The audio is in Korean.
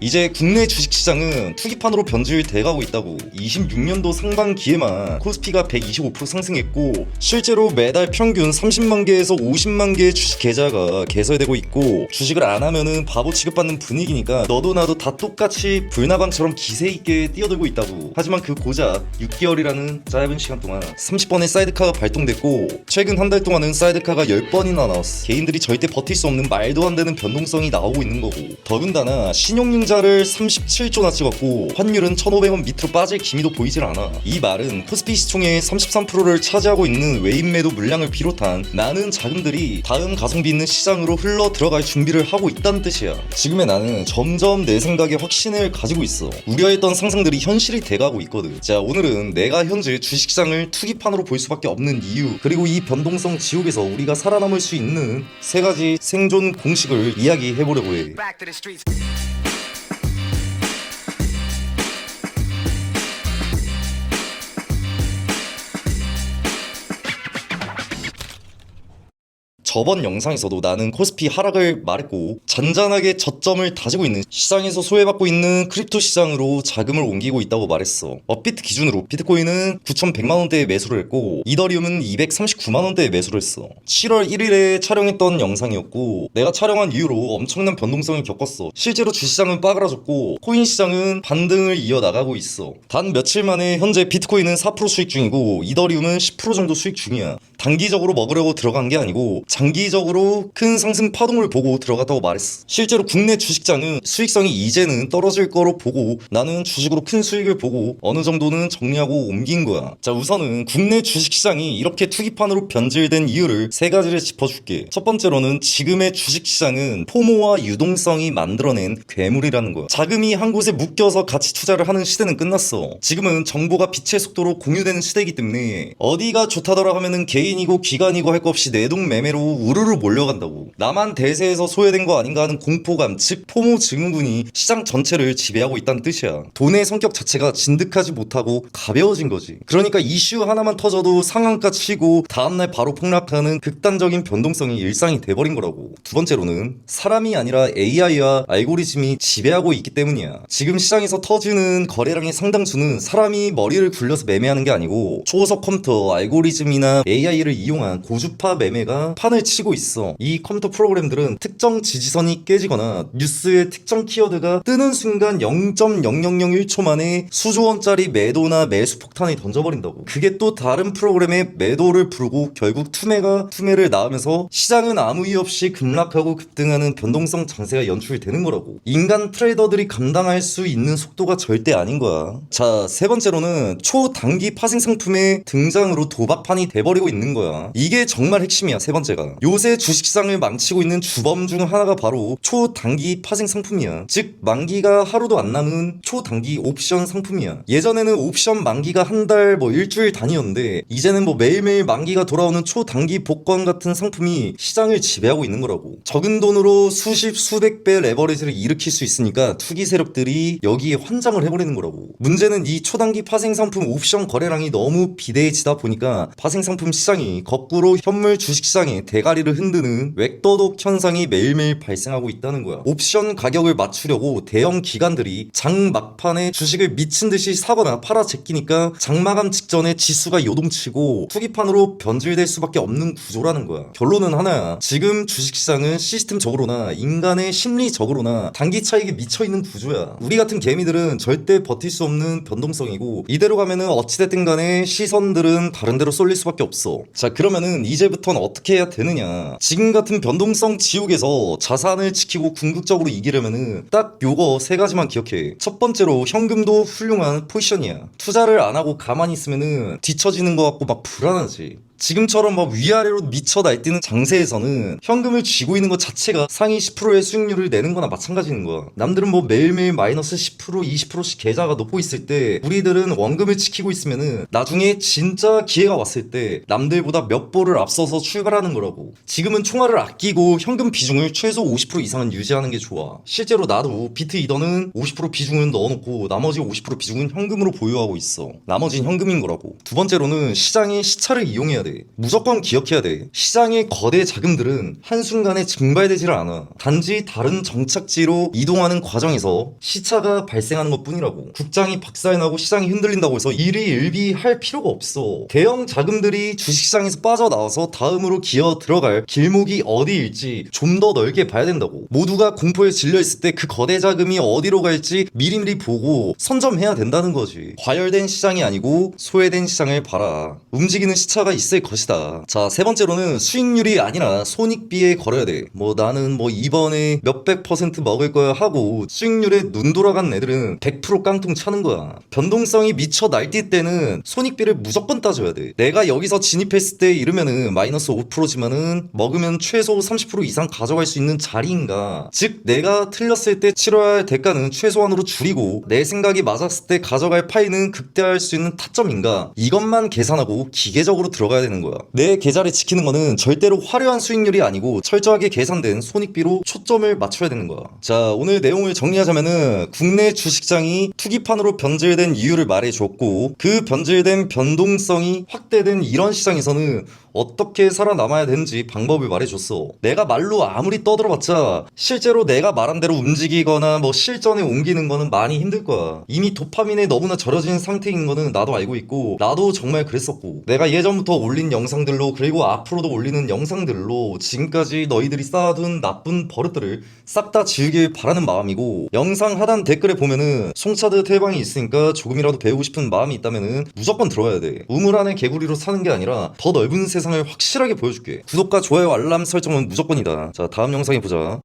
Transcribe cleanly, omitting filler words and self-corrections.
이제 국내 주식시장은 투기판으로 변질돼가고 있다고. 26년도 상반기에만 코스피가 125% 상승했고 실제로 매달 평균 30만 개에서 50만 개의 주식 계좌가 개설되고 있고, 주식을 안 하면은 바보 취급받는 분위기니까 너도 나도 다 똑같이 불나방처럼 기세 있게 뛰어들고 있다고. 하지만 그 고작 6개월이라는 짧은 시간 동안 30번의 사이드카가 발동됐고, 최근 한 달 동안은 사이드카가 10번이나 나왔어. 개인들이 절대 버틸 수 없는 말도 안 되는 변동성이 나오고 있는 거고, 더군다나 신용융자를 37조나 찍었고 환율은 1,500원 밑으로 빠질 기미도 보이질 않아. 이 말은 코스피 시총의 33%를 차지하고 있는 외인 매도 물량을 비롯한 많은 자금들이 다음 가성비 있는 시장으로 흘러 들어갈 준비를 하고 있다는 뜻이야. 지금의 나는 점점 내 생각에 확신을 가지고 있어. 우려했던 상승들이 현실이 돼가고 있거든. 자, 오늘은 내가 현재 주식시장을 투기판으로 볼 수밖에 없는 이유, 그리고 이 변동성 지옥에서 우리가 살아남을 수 있는 3가지 생존 공식을 이야기해보려고 해. 저번 영상에서도 나는 코스피 하락을 말했고 잔잔하게 저점을 다지고 있는 시장에서 소외받고 있는 크립토 시장으로 자금을 옮기고 있다고 말했어. 업비트 기준으로 비트코인은 9,100만원대에 매수를 했고 이더리움은 239만원대에 매수를 했어. 7월 1일에 촬영했던 영상이었고, 내가 촬영한 이후로 엄청난 변동성을 겪었어. 실제로 주시장은 빠그라졌고 코인 시장은 반등을 이어나가고 있어. 단 며칠 만에 현재 비트코인은 4% 수익 중이고 이더리움은 10% 정도 수익 중이야. 단기적으로 먹으려고 들어간 게 아니고 장기적으로 큰 상승 파동을 보고 들어갔다고 말했어. 실제로 국내 주식장은 수익성이 이제는 떨어질 거로 보고 나는 주식으로 큰 수익을 보고 어느 정도는 정리하고 옮긴 거야. 자, 우선은 국내 주식시장이 이렇게 투기판으로 변질된 이유를 3가지를 짚어줄게. 첫 번째로는 지금의 주식시장은 포모와 유동성이 만들어낸 괴물이라는 거야. 자금이 한 곳에 묶여서 같이 투자를 하는 시대는 끝났어. 지금은 정보가 빛의 속도로 공유되는 시대이기 때문에 어디가 좋다더라 하면은 개인이고 기관이고 할 거 없이 내동 매매로 우르르 몰려간다고. 나만 대세에서 소외된 거 아닌가 하는 공포감, 즉 포모 증후군이 시장 전체를 지배하고 있다는 뜻이야. 돈의 성격 자체가 진득하지 못하고 가벼워진 거지. 그러니까 이슈 하나만 터져도 상한가 치고 다음날 바로 폭락하는 극단적인 변동성이 일상이 돼버린 거라고. 두 번째로는 사람이 아니라 AI와 알고리즘이 지배하고 있기 때문이야. 지금 시장에서 터지는 거래량의 상당수는 사람이 머리를 굴려서 매매하는 게 아니고 초고속 컴퓨터, 알고리즘이나 AI를 이용한 고주파 매매가 판을 치고 있어. 이 컴퓨터 프로그램들은 특정 지지선이 깨지거나 뉴스의 특정 키워드가 뜨는 순간 0.0001초 만에 수조 원짜리 매도나 매수 폭탄을 던져버린다고. 그게 또 다른 프로그램의 매도를 부르고 결국 투매를 낳으면서 시장은 아무 이유 없이 급락하고 급등하는 변동성 장세가 연출되는 거라고. 인간 트레이더들이 감당할 수 있는 속도가 절대 아닌 거야. 자, 3번째로는 초단기 파생 상품의 등장으로 도박판이 돼버리고 있는 거야. 이게 정말 핵심이야. 3번째가 요새 주식시장을 망치고 있는 주범 중 하나가 바로 초단기 파생 상품이야. 즉 만기가 하루도 안 남은 초단기 옵션 상품이야. 예전에는 옵션 만기가 한 달 일주일 단위였는데 이제는 매일매일 만기가 돌아오는 초단기 복권 같은 상품이 시장을 지배하고 있는 거라고. 적은 돈으로 수십 수백 배 레버리지를 일으킬 수 있으니까 투기 세력들이 여기에 환장을 해버리는 거라고. 문제는 이 초단기 파생 상품 옵션 거래량이 너무 비대해지다 보니까 파생 상품 시장이 거꾸로 현물 주식시장의 대가리를 흔드는 웩도독 현상이 매일매일 발생하고 있다는 거야. 옵션 가격을 맞추려고 대형 기관들이 장 막판에 주식을 미친듯이 사거나 팔아 제끼니까 장마감 직전에 지수가 요동치고 투기판으로 변질될 수밖에 없는 구조라는 거야. 결론은 하나야. 지금 주식시장은 시스템적으로나 인간의 심리적으로나 단기 차익에 미쳐있는 구조야. 우리 같은 개미들은 절대 버틸 수 없는 변동성이고 이대로 가면은 어찌됐든 간에 시선들은 다른 데로 쏠릴 수밖에 없어. 자, 그러면은 이제부터는 어떻게 해야 되느냐. 지금 같은 변동성 지옥에서 자산을 지키고 궁극적으로 이기려면은 딱 요거 3가지만 기억해. 첫 번째로 현금도 훌륭한 포지션이야. 투자를 안 하고 가만히 있으면은 뒤처지는 것 같고 막 불안하지. 지금처럼 위아래로 미쳐 날뛰는 장세에서는 현금을 쥐고 있는 것 자체가 상위 10%의 수익률을 내는 거나 마찬가지인 거야. 남들은 매일매일 마이너스 10% 20%씩 계좌가 높고 있을 때 우리들은 원금을 지키고 있으면은 나중에 진짜 기회가 왔을 때 남들보다 몇 보를 앞서서 출발하는 거라고. 지금은 총알을 아끼고 현금 비중을 최소 50% 이상은 유지하는 게 좋아. 실제로 나도 비트 이더는 50% 비중은 넣어놓고 나머지 50% 비중은 현금으로 보유하고 있어. 나머지는 현금인 거라고. 두 번째로는 시장의 시차를 이용해야 돼. 돼. 무조건 기억해야 돼. 시장의 거대 자금들은 한순간에 증발되지를 않아. 단지 다른 정착지로 이동하는 과정에서 시차가 발생하는 것 뿐이라고. 국장이 박살나고 시장이 흔들린다고 해서 일희일비할 필요가 없어. 대형 자금들이 주식시장에서 빠져나와서 다음으로 기어 들어갈 길목이 어디일지 좀 더 넓게 봐야 된다고. 모두가 공포에 질려있을 때 그 거대 자금이 어디로 갈지 미리미리 보고 선점해야 된다는 거지. 과열된 시장이 아니고 소외된 시장을 봐라. 움직이는 시차가 있을 것이다. 자, 세 번째로는 수익률이 아니라 손익비에 걸어야 돼. 나는 이번에 몇백 퍼센트 먹을 거야 하고 수익률에 눈 돌아간 애들은 100% 깡통 차는 거야. 변동성이 미쳐 날뛸 때는 손익비를 무조건 따져야 돼. 내가 여기서 진입했을 때 이르면은 마이너스 5%지만은 먹으면 최소 30% 이상 가져갈 수 있는 자리인가. 즉 내가 틀렸을 때 치러야 할 대가는 최소한으로 줄이고 내 생각이 맞았을 때 가져갈 파이는 극대화할 수 있는 타점인가. 이것만 계산하고 기계적으로 들어가야 되는 거야. 내 계좌를 지키는 거는 절대로 화려한 수익률이 아니고 철저하게 계산된 손익비로 초점을 맞춰야 되는 거야. 자, 오늘 내용을 정리하자면은 국내 주식장이 투기판으로 변질된 이유를 말해줬고 그 변질된 변동성이 확대된 이런 시장에서는 어떻게 살아남아야 되는지 방법을 말해줬어. 내가 말로 아무리 떠들어봤자 실제로 내가 말한 대로 움직이거나 실전에 옮기는 거는 많이 힘들 거야. 이미 도파민에 너무나 절여진 상태인 거는 나도 알고 있고 나도 정말 그랬었고 내가 예전부터 올린 영상들로 그리고 앞으로도 올리는 영상들로 지금까지 너희들이 쌓아둔 나쁜 버릇들을 싹 다 지우길 바라는 마음이고 영상 하단 댓글에 보면은 송차드 태방이 있으니까 조금이라도 배우고 싶은 마음이 있다면은 무조건 들어가야 돼. 우물 안에 개구리로 사는 게 아니라 더 넓은 세상을 확실하게 보여줄게. 구독과 좋아요 알람 설정은 무조건이다. 자, 다음 영상에 보자.